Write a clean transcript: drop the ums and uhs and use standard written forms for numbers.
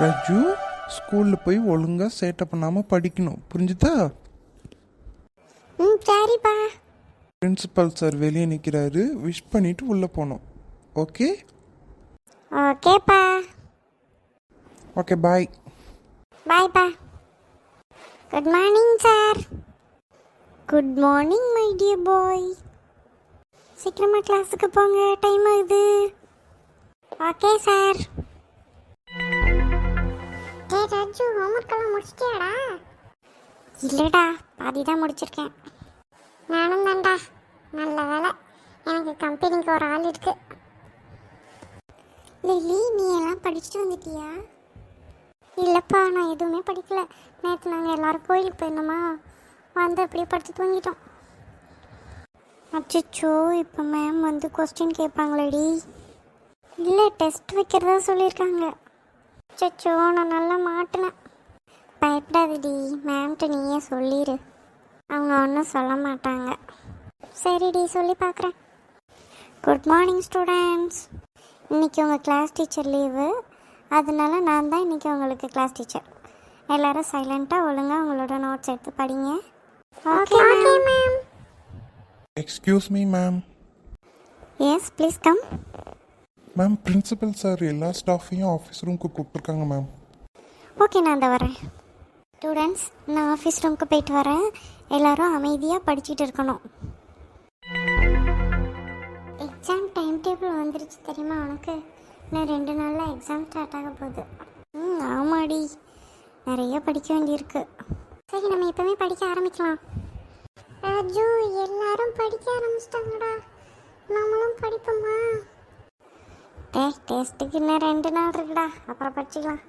ராஜு, ஸ்கூலில் போய் ஒழுங்காக சேட்டை பண்ணாமல் படிக்கணும், புரிஞ்சுதா? சரிப்பா. பிரின்சிபல் சார் வெளியே நிற்கிறாரு, விஷ் பண்ணிட்டு உள்ளே போகணும். ஓகே? ஓகேப்பா. Okay, bye. பாய்ப்பா. Good morning sir. Good morning my dear boy. சீக்கிரமாக கிளாஸுக்கு போங்க, டைம் ஆகுது. Okay sir. ராஜு, ஹோம்ஒர்க்கெல்லாம் முடிச்சிட்டியாடா? இல்லைடா, பாதி தான் முடிச்சிருக்கேன். நானும் தான்டா. நல்ல வேலை, எனக்கு கம்பெனிக்கு ஒரு ஆள் இருக்கு. லில்லி, நீ எல்லாம் படிச்சுட்டு வந்துட்டியா? இல்லைப்பா, நான் எதுவுமே படிக்கல. நேற்று நாங்கள் எல்லோரும் கோயிலுக்கு போயிருந்தோமா, வந்து அப்படியே படித்து தூங்கிட்டோம். அச்சோ, இப்போ மேம் வந்து கொஸ்டின் கேட்பாங்களேடி. இல்லை, டெஸ்ட் வைக்கிறதா சொல்லியிருக்காங்க. அச்சோ, நான் நல்லா மாட்டினேன். பயப்படாதடி, மேம்கிட்ட நீயே சொல்லிடு, அவங்க ஒன்றும் சொல்ல மாட்டாங்க. சரிடி, சொல்லி பார்க்குறேன். Good morning students. இன்றைக்கி உங்கள் கிளாஸ் டீச்சர் லீவு, அதனால நான் தான் இன்றைக்கி உங்களுக்கு கிளாஸ் டீச்சர். எல்லோரும் சைலண்ட்டாக ஒழுங்காக உங்களோட நோட்ஸ் எடுத்து படிங்க. Okay ma'am. Excuse me ma'am. Yes, please come. Ma'am, principal sir எல்லா ஸ்டாஃபையும் ஆஃபீஸ் ரூமுக்கு கூப்பிட்ருக்காங்க மேம். ஓகே, நான் அந்த வரேன். ஸ்டூடெண்ட்ஸ், நான் ஆஃபீஸ் ரூமுக்கு போயிட்டு வரேன். எல்லோரும் அமைதியாக படிச்சுட்டு இருக்கணும். எக்ஸாம் டைம் டேபிள் வந்துருச்சு தெரியுமா உனக்கு? இன்னும் 2 நாளில் எக்ஸாம் ஸ்டார்ட் ஆக போகுது. ஆமாடி, நிறைய படிக்க வேண்டியிருக்கு. சரி, நம்ம எப்பவுமே படிக்க ஆரம்பிக்கலாம். ராஜு, எல்லாரும் படிக்க ஆரம்பிச்சிட்டாங்கடா, நம்மளும் படிப்போமா? டெஸ்ட்டுக்கு இன்னும் 2 நாள் இருக்குடா, அப்புறம் படிச்சுக்கலாம்.